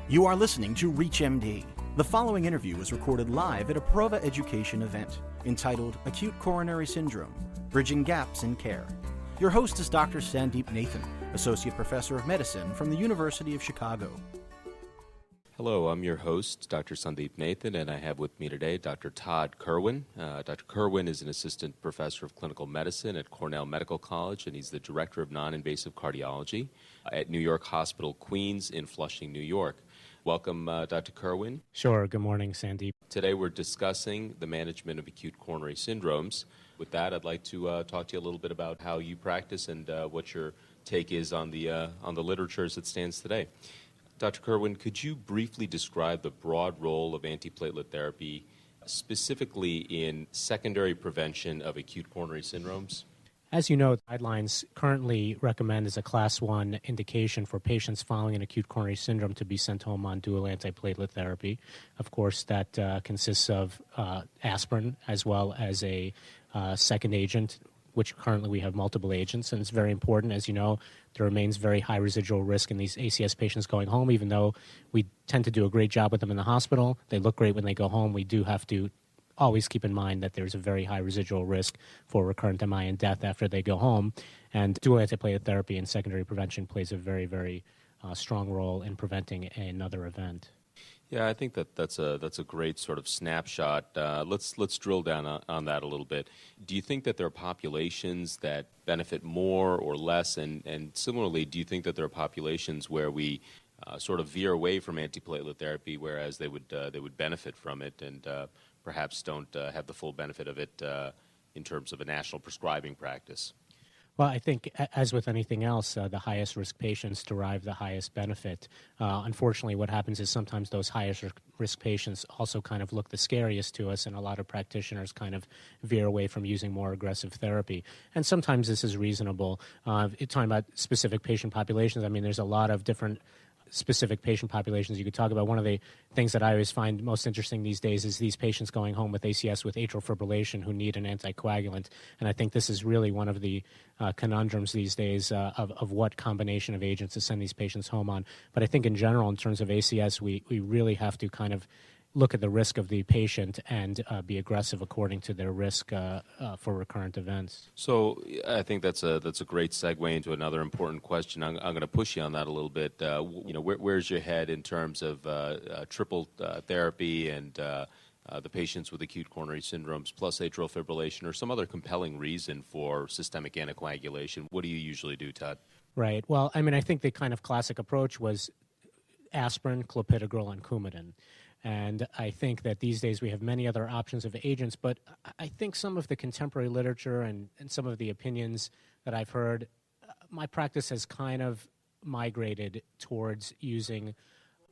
You are listening to ReachMD. The following interview was recorded live at a Prova Education event entitled Acute Coronary Syndrome, Bridging Gaps in Care. Your host is Dr. Sandeep Nathan, Associate Professor of Medicine from the University of Chicago. Hello, I'm your host, Dr. Sandeep Nathan, and I have with me today Dr. Todd Kerwin. Dr. Kerwin is an Assistant Professor of Clinical Medicine at Cornell Medical College, and he's the Director of Non-Invasive Cardiology at New York Hospital Queens in Flushing, New York. Welcome, Dr. Kerwin. Sure. Good morning, Sandeep. Today we're discussing the management of acute coronary syndromes. With that, I'd like to talk to you a little bit about how you practice and what your take is on the literature as it stands today. Dr. Kerwin, could you briefly describe the broad role of antiplatelet therapy, specifically in secondary prevention of acute coronary syndromes? As you know, guidelines currently recommend as a Class 1 indication for patients following an acute coronary syndrome to be sent home on dual antiplatelet therapy. Of course, that consists of aspirin as well as a second agent, which currently we have multiple agents, and it's very important. As you know, there remains very high residual risk in these ACS patients going home. Even though we tend to do a great job with them in the hospital, they look great when they go home. We do have to always keep in mind that there's a very high residual risk for recurrent MI and death after they go home. And dual antiplatelet therapy and secondary prevention plays a very, very strong role in preventing another event. Yeah, I think that's a great sort of snapshot. Let's drill down on that a little bit. Do you think that there are populations that benefit more or less? And similarly, do you think that there are populations where we sort of veer away from antiplatelet therapy, whereas they would benefit from it and perhaps don't have the full benefit of it in terms of a national prescribing practice? Well, I think, as with anything else, the highest risk patients derive the highest benefit. Unfortunately, what happens is sometimes those highest risk patients also kind of look the scariest to us, and a lot of practitioners kind of veer away from using more aggressive therapy. And sometimes this is reasonable. Talking about specific patient populations, I mean, there's a lot of different specific patient populations you could talk about. One of the things that I always find most interesting these days is these patients going home with ACS with atrial fibrillation who need an anticoagulant. And I think this is really one of the conundrums these days of what combination of agents to send these patients home on. But I think in general, in terms of ACS, we really have to kind of look at the risk of the patient and be aggressive according to their risk for recurrent events. So I think that's a great segue into another important question. I'm going to push you on that a little bit. Where's your head in terms of triple therapy and the patients with acute coronary syndromes plus atrial fibrillation, or some other compelling reason for systemic anticoagulation? What do you usually do, Todd? Right. Well, I mean, I think the kind of classic approach was aspirin, clopidogrel, and Coumadin. And I think that these days we have many other options of agents, but I think some of the contemporary literature and some of the opinions that I've heard, my practice has kind of migrated towards using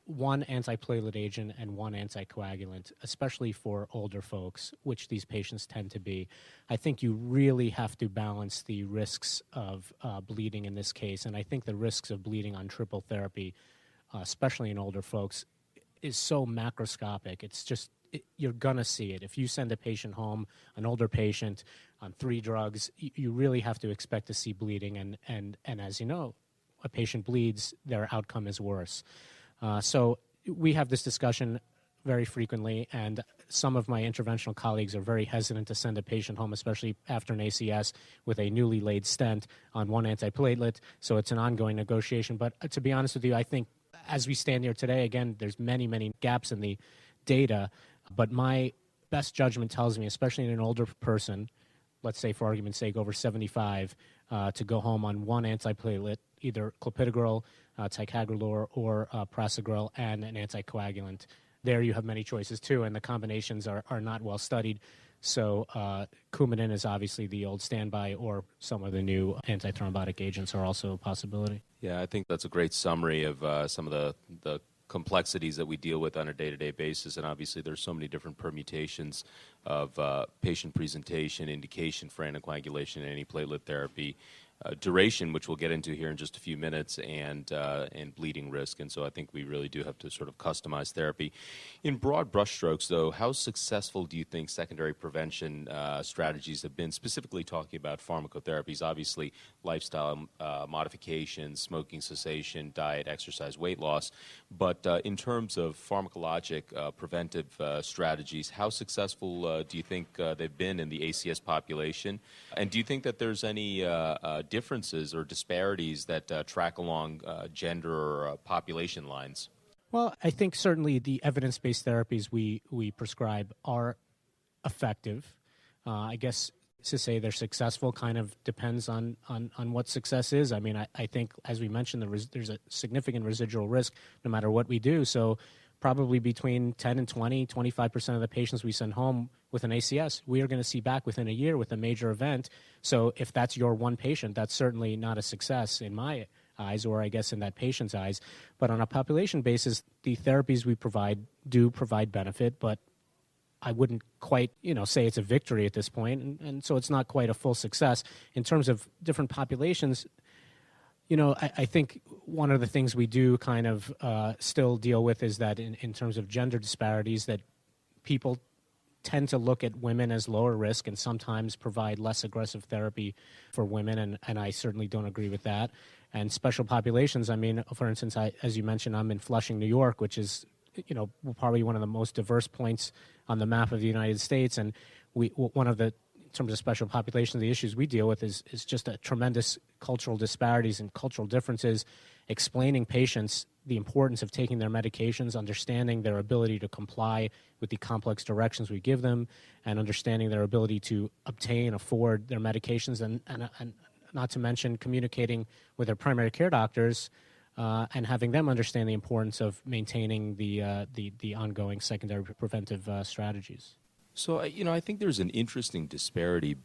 one antiplatelet agent and one anticoagulant, especially for older folks, which these patients tend to be. I think you really have to balance the risks of bleeding in this case, and I think the risks of bleeding on triple therapy, especially in older folks, is so macroscopic. It's just, you're going to see it. If you send a patient home, an older patient, on 3 drugs, you really have to expect to see bleeding. And as you know, a patient bleeds, their outcome is worse. So we have this discussion very frequently, and some of my interventional colleagues are very hesitant to send a patient home, especially after an ACS with a newly laid stent on one antiplatelet. So it's an ongoing negotiation. But to be honest with you, I think as we stand here today, again, there's many, many gaps in the data, but my best judgment tells me, especially in an older person, let's say for argument's sake over 75, to go home on one antiplatelet, either clopidogrel, ticagrelor, or prasugrel, and an anticoagulant. There you have many choices too, and the combinations are not well studied. So Coumadin is obviously the old standby, or some of the new antithrombotic agents are also a possibility. Yeah, I think that's a great summary of some of the complexities that we deal with on a day-to-day basis, and obviously there's so many different permutations of patient presentation, indication for anticoagulation, and antiplatelet therapy. duration, which we'll get into here in just a few minutes, and bleeding risk. And so I think we really do have to sort of customize therapy. In broad brushstrokes, though, how successful do you think secondary prevention strategies have been, specifically talking about pharmacotherapies? Obviously, lifestyle modifications, smoking cessation, diet, exercise, weight loss. But in terms of pharmacologic preventive strategies, how successful do you think they've been in the ACS population? And do you think that there's any differences or disparities that track along gender or population lines? Well, I think certainly the evidence-based therapies we prescribe are effective. I guess to say they're successful kind of depends on what success is. I mean, I think, as we mentioned, there's a significant residual risk no matter what we do. So probably between 10 and 20, 25% of the patients we send home with an ACS, we are going to see back within a year with a major event. So if that's your one patient, that's certainly not a success in my eyes, or I guess in that patient's eyes. But on a population basis, the therapies we provide do provide benefit, but I wouldn't quite, say it's a victory at this point, and so it's not quite a full success. In terms of different populations, I think one of the things we do kind of still deal with is that in terms of gender disparities, that people tend to look at women as lower risk and sometimes provide less aggressive therapy for women, and I certainly don't agree with that. And special populations, I mean, for instance, as you mentioned, I'm in Flushing, New York, which is probably one of the most diverse points on the map of the United States, and one of the, in terms of special populations, the issues we deal with is just a tremendous cultural disparities and cultural differences, explaining patients the importance of taking their medications, understanding their ability to comply with the complex directions we give them, and understanding their ability to obtain, afford their medications, and not to mention communicating with their primary care doctors and having them understand the importance of maintaining the ongoing secondary preventive strategies. So, I think there's an interesting disparity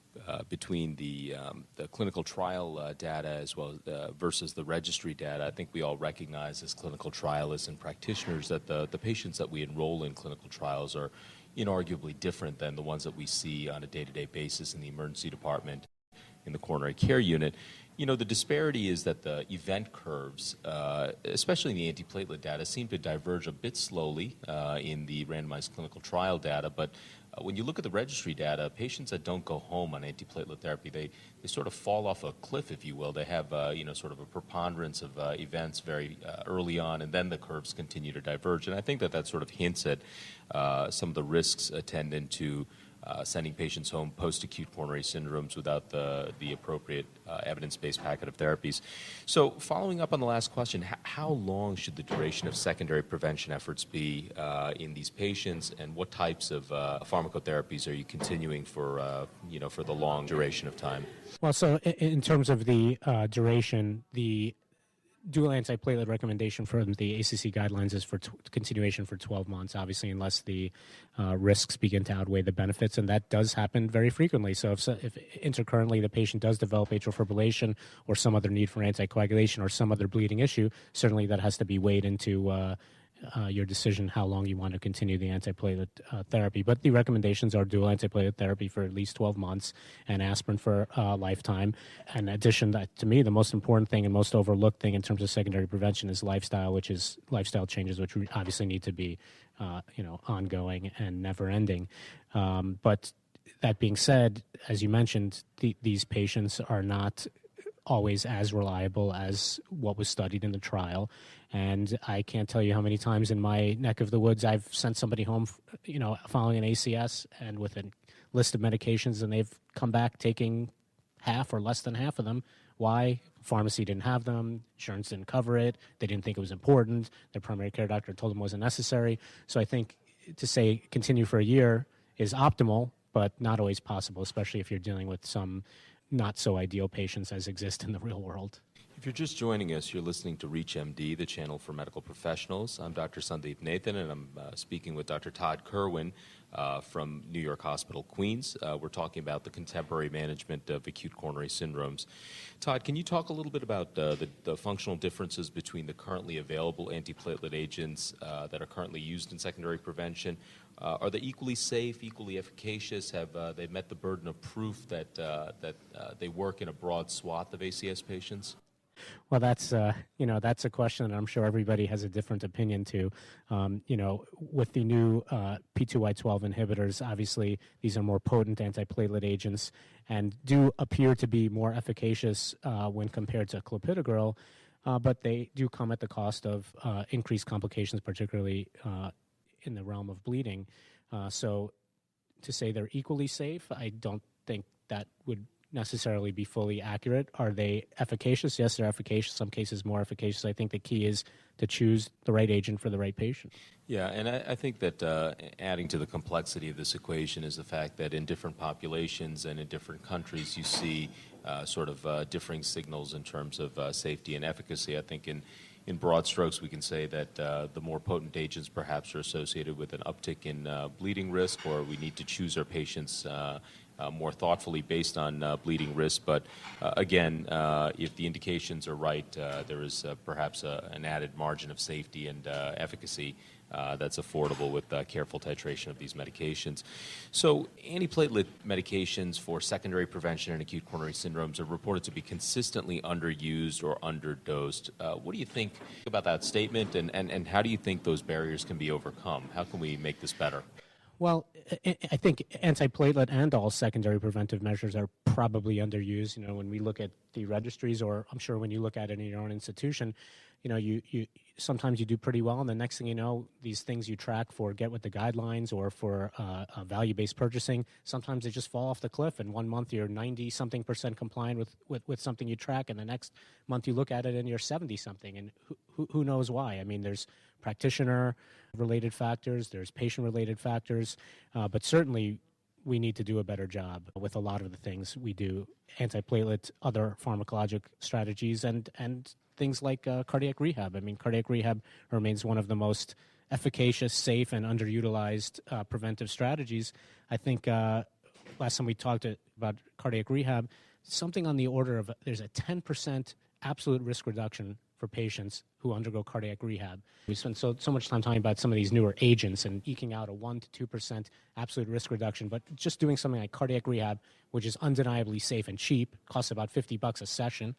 between the clinical trial data as well versus the registry data. I think we all recognize as clinical trialists and practitioners that the patients that we enroll in clinical trials are inarguably different than the ones that we see on a day-to-day basis in the emergency department, in the coronary care unit. The disparity is that the event curves, especially in the antiplatelet data, seem to diverge a bit slowly in the randomized clinical trial data. But when you look at the registry data, patients that don't go home on antiplatelet therapy, they sort of fall off a cliff, if you will. They have, sort of a preponderance of events very early on, and then the curves continue to diverge. And I think that sort of hints at some of the risks attendant to sending patients home post-acute coronary syndromes without the appropriate evidence-based packet of therapies. So following up on the last question, how long should the duration of secondary prevention efforts be in these patients, and what types of pharmacotherapies are you continuing for the long duration of time? Well, so in terms of the duration, the dual antiplatelet recommendation from the ACC guidelines is for continuation for 12 months, obviously, unless the risks begin to outweigh the benefits, and that does happen very frequently. So if intercurrently the patient does develop atrial fibrillation or some other need for anticoagulation or some other bleeding issue, certainly that has to be weighed into your decision how long you want to continue the antiplatelet therapy. But the recommendations are dual antiplatelet therapy for at least 12 months and aspirin for a lifetime. In addition, to me, the most important thing and most overlooked thing in terms of secondary prevention is lifestyle changes, which obviously need to be ongoing and never-ending. But that being said, as you mentioned, these patients are not always as reliable as what was studied in the trial. And I can't tell you how many times in my neck of the woods I've sent somebody home, following an ACS and with a list of medications, and they've come back taking half or less than half of them. Why? Pharmacy didn't have them. Insurance didn't cover it. They didn't think it was important. Their primary care doctor told them it wasn't necessary. So I think to say continue for a year is optimal, but not always possible, especially if you're dealing with some not so ideal patients as exist in the real world. If you're just joining us, you're listening to ReachMD, the channel for medical professionals. I'm Dr. Sandeep Nathan, and I'm speaking with Dr. Todd Kerwin from New York Hospital, Queens. We're talking about the contemporary management of acute coronary syndromes. Todd, can you talk a little bit about the functional differences between the currently available antiplatelet agents that are currently used in secondary prevention? Are they equally safe, equally efficacious? Have they met the burden of proof that they work in a broad swath of ACS patients? Well, that's a question that I'm sure everybody has a different opinion to. With the new P2Y12 inhibitors, obviously these are more potent antiplatelet agents and do appear to be more efficacious when compared to clopidogrel, but they do come at the cost of increased complications, particularly in the realm of bleeding. So to say they're equally safe, I don't think that would necessarily be fully accurate. Are they efficacious? Yes, they're efficacious. Some cases more efficacious. I think the key is to choose the right agent for the right patient. Yeah, and I think that adding to the complexity of this equation is the fact that in different populations and in different countries you see differing signals in terms of safety and efficacy. I think in broad strokes we can say that the more potent agents perhaps are associated with an uptick in bleeding risk, or we need to choose our patients more thoughtfully based on bleeding risk. But again, if the indications are right, there is perhaps an added margin of safety and efficacy that's affordable with careful titration of these medications. So antiplatelet medications for secondary prevention and acute coronary syndromes are reported to be consistently underused or underdosed. What do you think about that statement, and how do you think those barriers can be overcome? How can we make this better? Well, I think antiplatelet and all secondary preventive measures are probably underused. When we look at the registries, or I'm sure when you look at it in your own institution, you sometimes you do pretty well, and the next thing you know, these things you track for get with the guidelines or for value-based purchasing, sometimes they just fall off the cliff. And 1 month you're 90-something% compliant with something you track, and the next month you look at it and you're 70-something, and who knows why? I mean, there's practitioner-related factors, there's patient-related factors, but certainly we need to do a better job with a lot of the things we do, antiplatelet, other pharmacologic strategies, and things like cardiac rehab. I mean, cardiac rehab remains one of the most efficacious, safe, and underutilized preventive strategies. I think last time we talked about cardiac rehab, something on the order of there's a 10% absolute risk reduction for patients who undergo cardiac rehab. We spend so much time talking about some of these newer agents and eking out a 1 to 2% absolute risk reduction, but just doing something like cardiac rehab, which is undeniably safe and cheap, costs about $50 a session,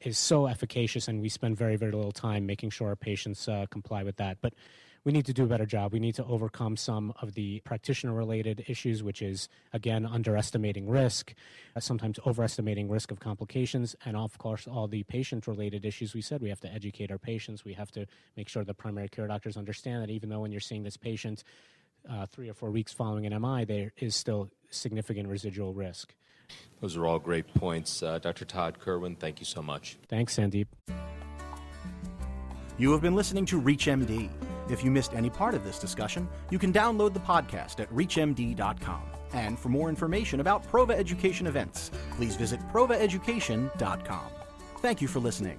is so efficacious, and we spend very, very little time making sure our patients comply with that. But we need to do a better job. We need to overcome some of the practitioner-related issues, which is, again, underestimating risk, sometimes overestimating risk of complications, and, of course, all the patient-related issues. We said we have to educate our patients. We have to make sure the primary care doctors understand that even though when you're seeing this patient 3 or 4 weeks following an MI, there is still significant residual risk. Those are all great points. Dr. Todd Kerwin, thank you so much. Thanks, Sandeep. You have been listening to ReachMD. If you missed any part of this discussion, you can download the podcast at reachmd.com. And for more information about Prova Education events, please visit provaeducation.com. Thank you for listening.